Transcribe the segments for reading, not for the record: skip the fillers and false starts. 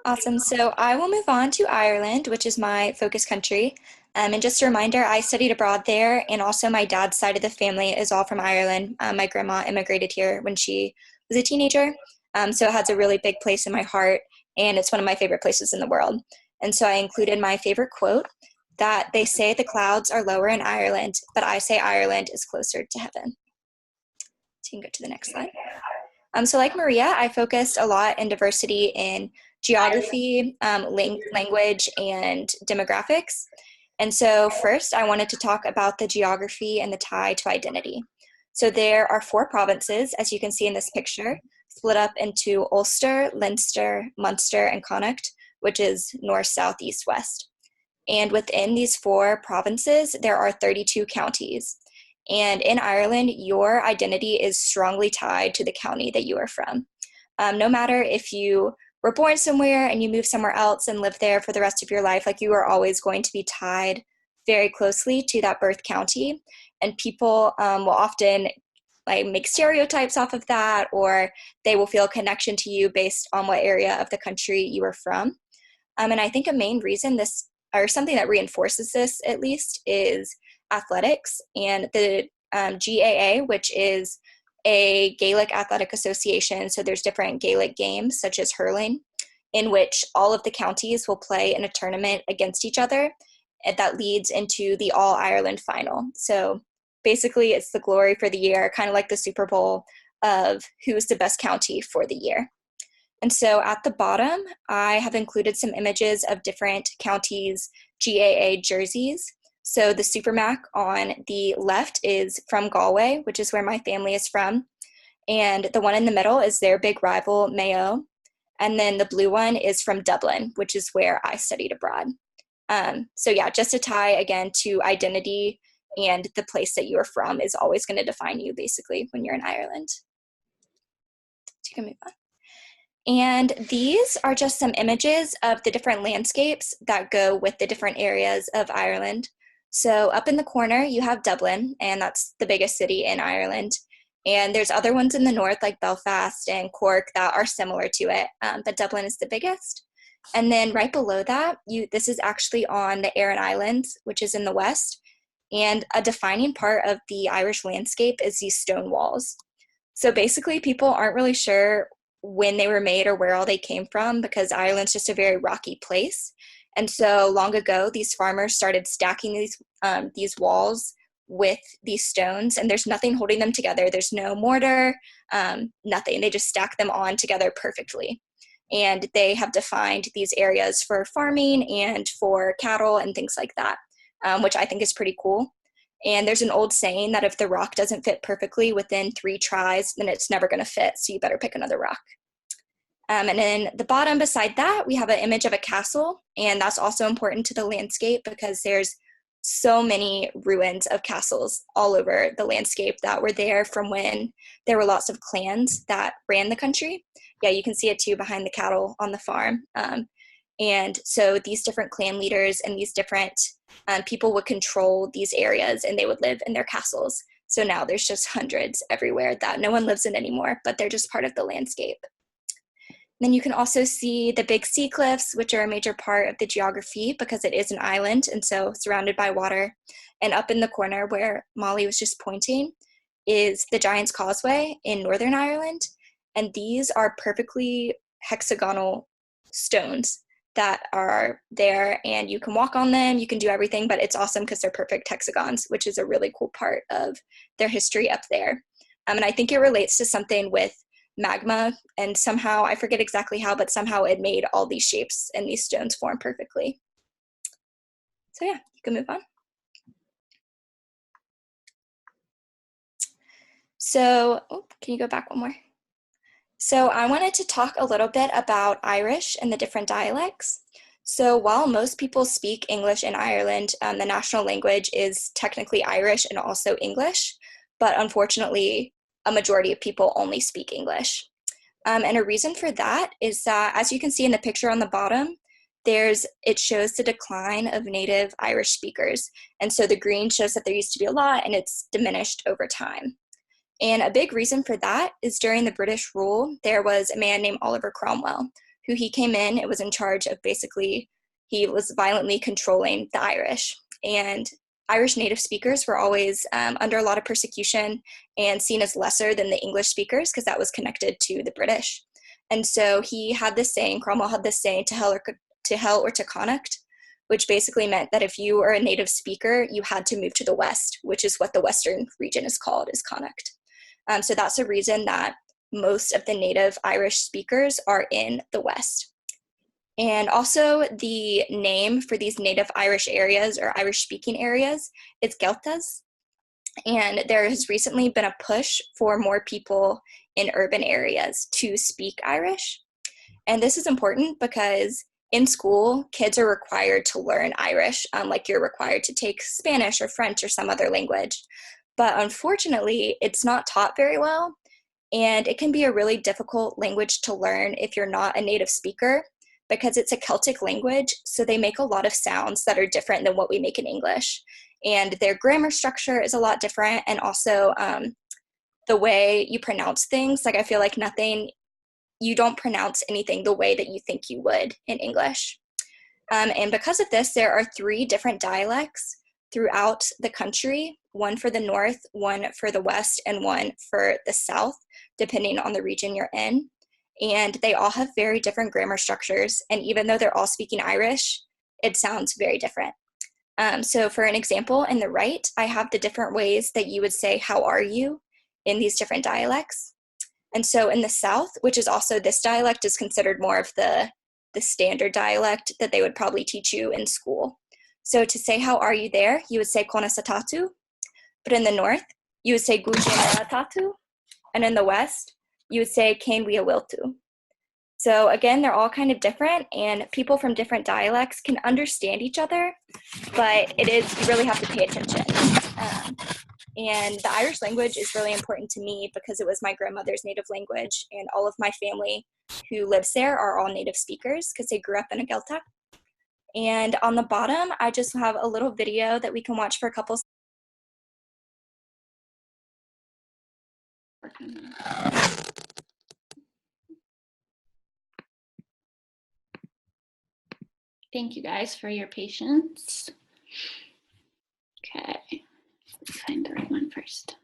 Awesome. So I will move on to Ireland, which is my focus country. And just a reminder, I studied abroad there, and also my dad's side of the family is all from Ireland. My grandma immigrated here when she was a teenager. So it has a really big place in my heart, and it's one of my favorite places in the world. And so I included my favorite quote that they say the clouds are lower in Ireland, but I say Ireland is closer to heaven. So you can go to the next slide. So like Maria, I focused a lot in diversity in geography, language, and demographics. And so first, I wanted to talk about the geography and the tie to identity. So there are 4 provinces, as you can see in this picture, split up into Ulster, Leinster, Munster, and Connacht, which is north, south, east, west. And within these 4 provinces, there are 32 counties. And in Ireland, your identity is strongly tied to the county that you are from. No matter if you were born somewhere and you move somewhere else and live there for the rest of your life, like you are always going to be tied very closely to that birth county. And people will often like make stereotypes off of that, or they will feel a connection to you based on what area of the country you are from. And I think a main reason this, or something that reinforces this at least, is athletics and the GAA, which is a Gaelic athletic association. So there's different Gaelic games such as hurling, in which all of the counties will play in a tournament against each other, and that leads into the All Ireland final. So basically it's the glory for the year, kind of like the Super Bowl of who's the best county for the year. And so at the bottom, I have included some images of different counties' GAA jerseys. So the Supermac on the left is from Galway, which is where my family is from. And the one in the middle is their big rival, Mayo. And then the blue one is from Dublin, which is where I studied abroad. So yeah, just a tie again to identity, and the place that you are from is always going to define you basically when you're in Ireland. So you can move on. And these are just some images of the different landscapes that go with the different areas of Ireland. So up in the corner, you have Dublin, and that's the biggest city in Ireland. And there's other ones in the north, like Belfast and Cork, that are similar to it, but Dublin is the biggest. And then right below that, this is actually on the Aran Islands, which is in the west. And a defining part of the Irish landscape is these stone walls. So basically, people aren't really sure when they were made or where all they came from, because Ireland's just a very rocky place. And so long ago, these farmers started stacking these walls with these stones, and there's nothing holding them together. There's no mortar, nothing. They just stack them on together perfectly. And they have defined these areas for farming and for cattle and things like that, which I think is pretty cool. And there's an old saying that if the rock doesn't fit perfectly within 3 tries, then it's never going to fit, so you better pick another rock. And then the bottom beside that, we have an image of a castle, and that's also important to the landscape because there's so many ruins of castles all over the landscape that were there from when there were lots of clans that ran the country. Yeah, you can see it too behind the cattle on the farm. And so these different clan leaders and these different people would control these areas, and they would live in their castles. So now there's just hundreds everywhere that no one lives in anymore, but they're just part of the landscape. Then you can also see the big sea cliffs, which are a major part of the geography because it is an island and so surrounded by water. And up in the corner where Molly was just pointing is the Giant's Causeway in Northern Ireland. And these are perfectly hexagonal stones that are there, and you can walk on them, you can do everything, but it's awesome because they're perfect hexagons, which is a really cool part of their history up there. And I think it relates to something with magma, and somehow, I forget exactly how, but somehow it made all these shapes and these stones form perfectly. So yeah, you can move on. So, can you go back one more? So I wanted to talk a little bit about Irish and the different dialects. So while most people speak English in Ireland, the national language is technically Irish and also English, but unfortunately, a majority of people only speak English. And a reason for that is that, as you can see in the picture on the bottom, it shows the decline of native Irish speakers. And so the green shows that there used to be a lot, and it's diminished over time. And a big reason for that is during the British rule, there was a man named Oliver Cromwell who he came in, it was in charge of basically, he was violently controlling the Irish. And Irish native speakers were always under a lot of persecution and seen as lesser than the English speakers because that was connected to the British. And so he had this saying, Cromwell had this saying, to hell or to Connacht, which basically meant that if you were a native speaker, you had to move to the west, which is what the western region is called, is Connacht. So that's the reason that most of the native Irish speakers are in the west. And also the name for these native Irish areas or Irish speaking areas is Gaeltacht. And there has recently been a push for more people in urban areas to speak Irish. And this is important because in school, kids are required to learn Irish, like you're required to take Spanish or French or some other language. But unfortunately, it's not taught very well. And it can be a really difficult language to learn if you're not a native speaker, because it's a Celtic language, so they make a lot of sounds that are different than what we make in English. And their grammar structure is a lot different, and also the way you pronounce things. Like I feel like you don't pronounce anything the way that you think you would in English. And because of this, there are 3 different dialects throughout the country, one for the north, one for the west, and one for the south, depending on the region you're in. And they all have very different grammar structures. And even though they're all speaking Irish, it sounds very different. So for an example, in the right, I have the different ways that you would say, how are you, in these different dialects. And so in the south, which is also, this dialect is considered more of the standard dialect that they would probably teach you in school. So to say, how are you there, you would say, kona satatu. But in the north, you would say, gujin tatu. And in the west, you would say Cain Wea Wiltu. So again, they're all kind of different, and people from different dialects can understand each other, but you really have to pay attention. And the Irish language is really important to me because it was my grandmother's native language, and all of my family who lives there are all native speakers because they grew up in a Gaeltacht. And on the bottom, I just have a little video that we can watch for a couple seconds. Thank you guys for your patience. Okay, let's find the right one first.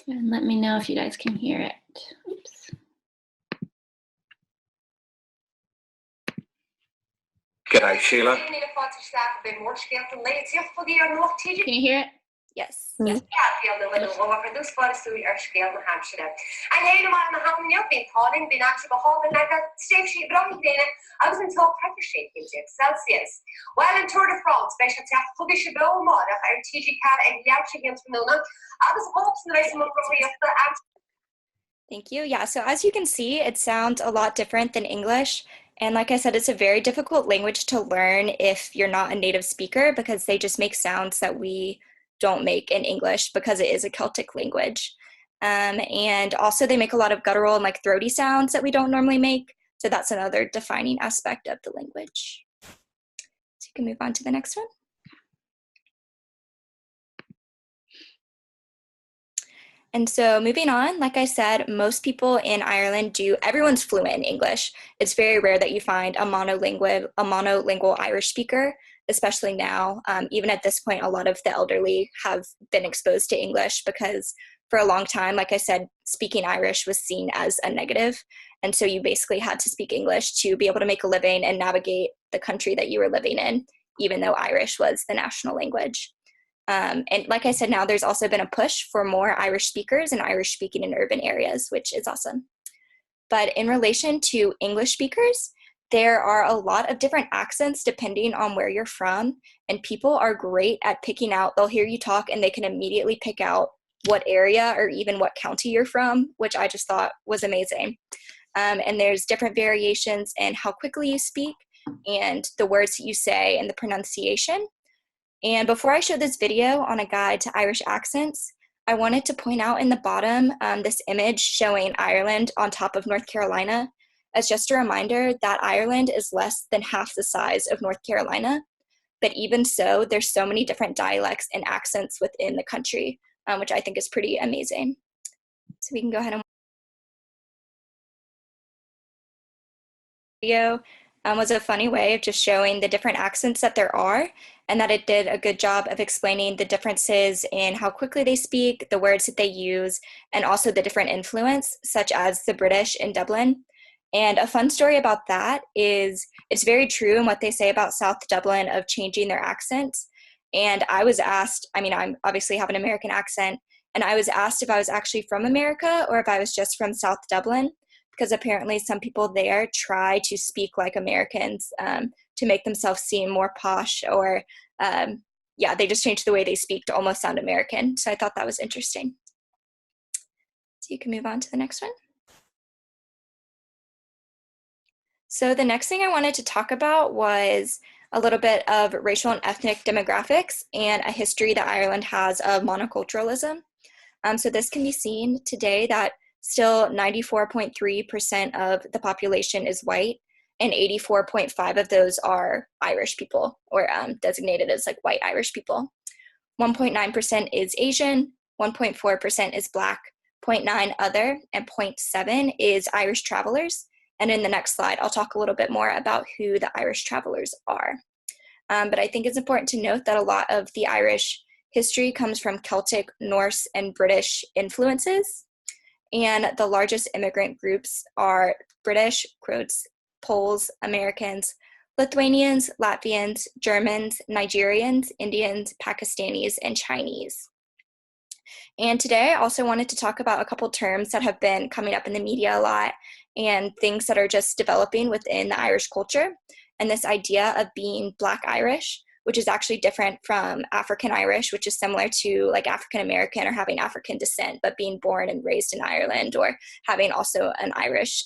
And let me know if you guys can hear it. Oops. G'day, Sheila. Can you hear it? Yes. Yes. Thank you. Yeah, so as you can see, it sounds a lot different than English. And like I said, it's a very difficult language to learn if you're not a native speaker because they just make sounds that we don't make in English because it is a Celtic language. And also they make a lot of guttural and like throaty sounds that we don't normally make. So that's another defining aspect of the language. So you can move on to the next one. And so moving on, like I said, most people in Ireland everyone's fluent in English. It's very rare that you find a monolingual Irish speaker, especially now. Even at this point, a lot of the elderly have been exposed to English because for a long time, like I said, speaking Irish was seen as a negative. And so you basically had to speak English to be able to make a living and navigate the country that you were living in, even though Irish was the national language. And like I said, now there's also been a push for more Irish speakers and Irish speaking in urban areas, which is awesome. But in relation to English speakers, there are a lot of different accents depending on where you're from, and people are great at picking out, they'll hear you talk and they can immediately pick out what area or even what county you're from, which I just thought was amazing. And there's different variations in how quickly you speak and the words that you say and the pronunciation. And before I show this video on a guide to Irish accents, I wanted to point out in the bottom this image showing Ireland on top of North Carolina as just a reminder that Ireland is less than half the size of North Carolina. But even so, there's so many different dialects and accents within the country, which I think is pretty amazing. So we can go ahead and video was a funny way of just showing the different accents that there are, and that it did a good job of explaining the differences in how quickly they speak, the words that they use, and also the different influence, such as the British in Dublin. And a fun story about that is it's very true in what they say about South Dublin of changing their accents. And I was asked, I mean, I obviously have an American accent, and I was asked if I was actually from America or if I was just from South Dublin, because apparently some people there try to speak like Americans to make themselves seem more posh, or they just change the way they speak to almost sound American. So I thought that was interesting. So you can move on to the next one. So the next thing I wanted to talk about was a little bit of racial and ethnic demographics and a history that Ireland has of monoculturalism. So this can be seen today that still 94.3% of the population is white, and 84.5% of those are Irish people, or designated as like white Irish people. 1.9% is Asian, 1.4% is Black, 0.9% other, and 0.7% is Irish travelers. And in the next slide, I'll talk a little bit more about who the Irish travelers are. But I think it's important to note that a lot of the Irish history comes from Celtic, Norse, and British influences. And the largest immigrant groups are British, quotes, Poles, Americans, Lithuanians, Latvians, Germans, Nigerians, Indians, Pakistanis, and Chinese. And today I also wanted to talk about a couple terms that have been coming up in the media a lot and things that are just developing within the Irish culture. And this idea of being Black Irish, which is actually different from African Irish, which is similar to like African American or having African descent, but being born and raised in Ireland, or having also an Irish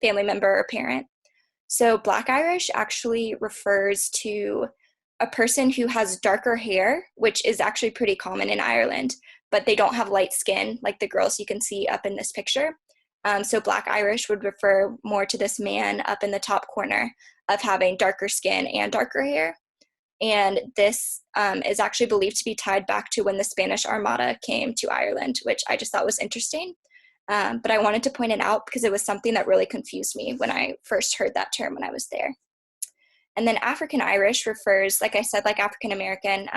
family member or parent. So Black Irish actually refers to a person who has darker hair, which is actually pretty common in Ireland, but they don't have light skin like the girls you can see up in this picture. So Black Irish would refer more to this man up in the top corner of having darker skin and darker hair. And this is actually believed to be tied back to when the Spanish Armada came to Ireland, which I just thought was interesting. But I wanted to point it out because it was something that really confused me when I first heard that term when I was there. And then African Irish refers, like I said, like African American,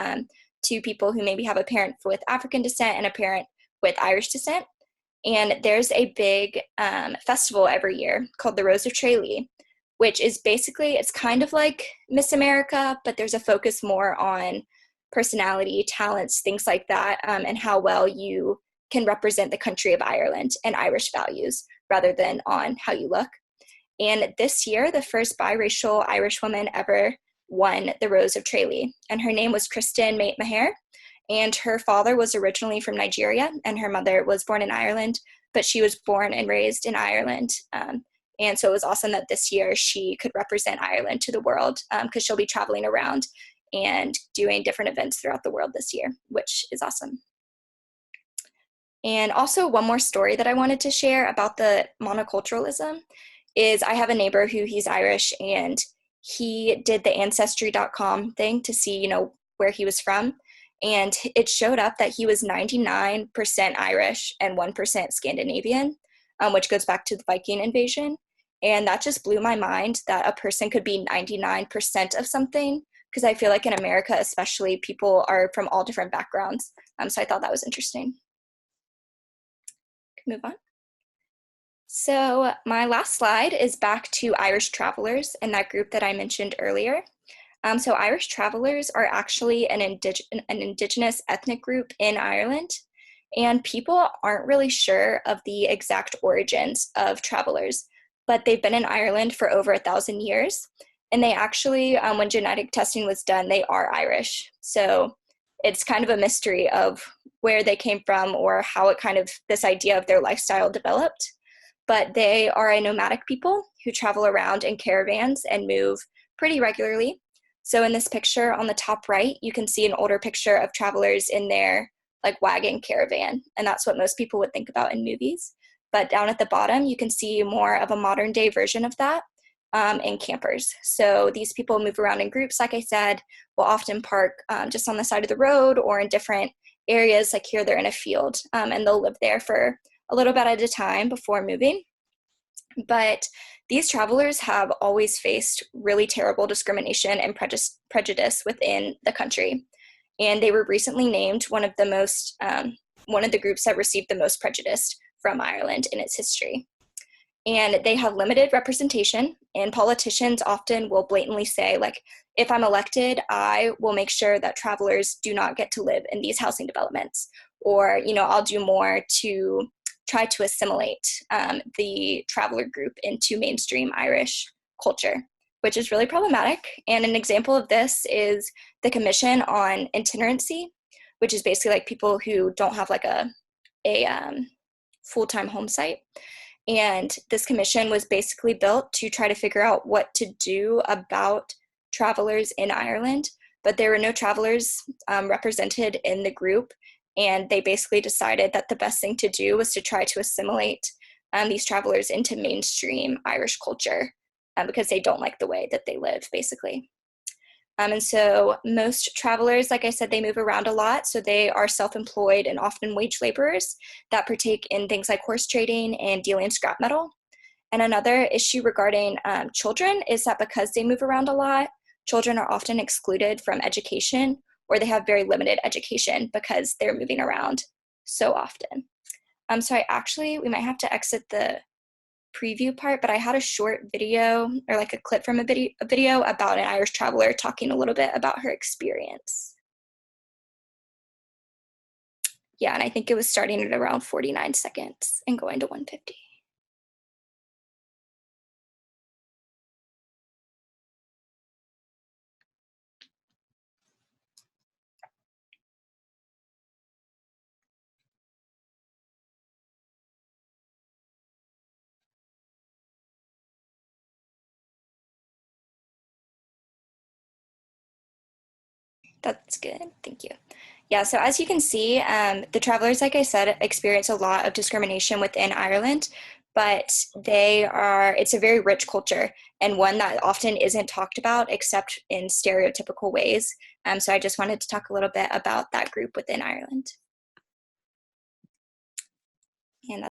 to people who maybe have a parent with African descent and a parent with Irish descent. And there's a big festival every year called the Rose of Tralee, which is basically, it's kind of like Miss America, but there's a focus more on personality, talents, things like that, and how well you can represent the country of Ireland and Irish values rather than on how you look. And this year, the first biracial Irish woman ever won the Rose of Tralee, and her name was Kristen Maher. And her father was originally from Nigeria, and her mother was born in Ireland, but she was born and raised in Ireland. And so it was awesome that this year she could represent Ireland to the world, because she'll be traveling around and doing different events throughout the world this year, which is awesome. And also one more story that I wanted to share about the monoculturalism is I have a neighbor who he's Irish, and he did the ancestry.com thing to see, where he was from. And it showed up that he was 99% Irish and 1% Scandinavian, which goes back to the Viking invasion. And that just blew my mind that a person could be 99% of something, because I feel like in America, especially, people are from all different backgrounds. So I thought that was interesting. Move on. So my last slide is back to Irish travelers and that group that I mentioned earlier. So Irish travelers are actually an indigenous ethnic group in Ireland, and people aren't really sure of the exact origins of travelers, but they've been in Ireland for over 1,000 years, and they actually, when genetic testing was done, they are Irish. So it's kind of a mystery of where they came from or how it kind of, this idea of their lifestyle developed. But they are a nomadic people who travel around in caravans and move pretty regularly. So in this picture on the top right, you can see an older picture of travelers in their like wagon caravan. And that's what most people would think about in movies. But down at the bottom, you can see more of a modern day version of that. and campers. So these people move around in groups, like I said, will often park just on the side of the road or in different areas. Like here, they're in a field, and they'll live there for a little bit at a time before moving. But these travelers have always faced really terrible discrimination and prejudice within the country. And they were recently named one of the groups that received the most prejudice from Ireland in its history. And they have limited representation, and politicians often will blatantly say, like, if I'm elected, I will make sure that travelers do not get to live in these housing developments, or, I'll do more to try to assimilate the traveler group into mainstream Irish culture, which is really problematic. And an example of this is the Commission on Itinerancy, which is basically like people who don't have like a full-time home site. And this commission was basically built to try to figure out what to do about travelers in Ireland, but there were no travelers represented in the group. And they basically decided that the best thing to do was to try to assimilate these travelers into mainstream Irish culture because they don't like the way that they live, basically. And so most travelers, like I said, they move around a lot. So they are self-employed and often wage laborers that partake in things like horse trading and dealing scrap metal. And another issue regarding children is that because they move around a lot, children are often excluded from education, or they have very limited education because they're moving around so often. So we might have to exit the preview part, but I had a short video or like a clip from a video about an Irish traveler talking a little bit about her experience. Yeah, and I think it was starting at around 49 seconds and going to 150. That's good, thank you. Yeah, so as you can see, the travelers, like I said, experience a lot of discrimination within Ireland, but it's a very rich culture and one that often isn't talked about except in stereotypical ways. So I just wanted to talk a little bit about that group within Ireland. And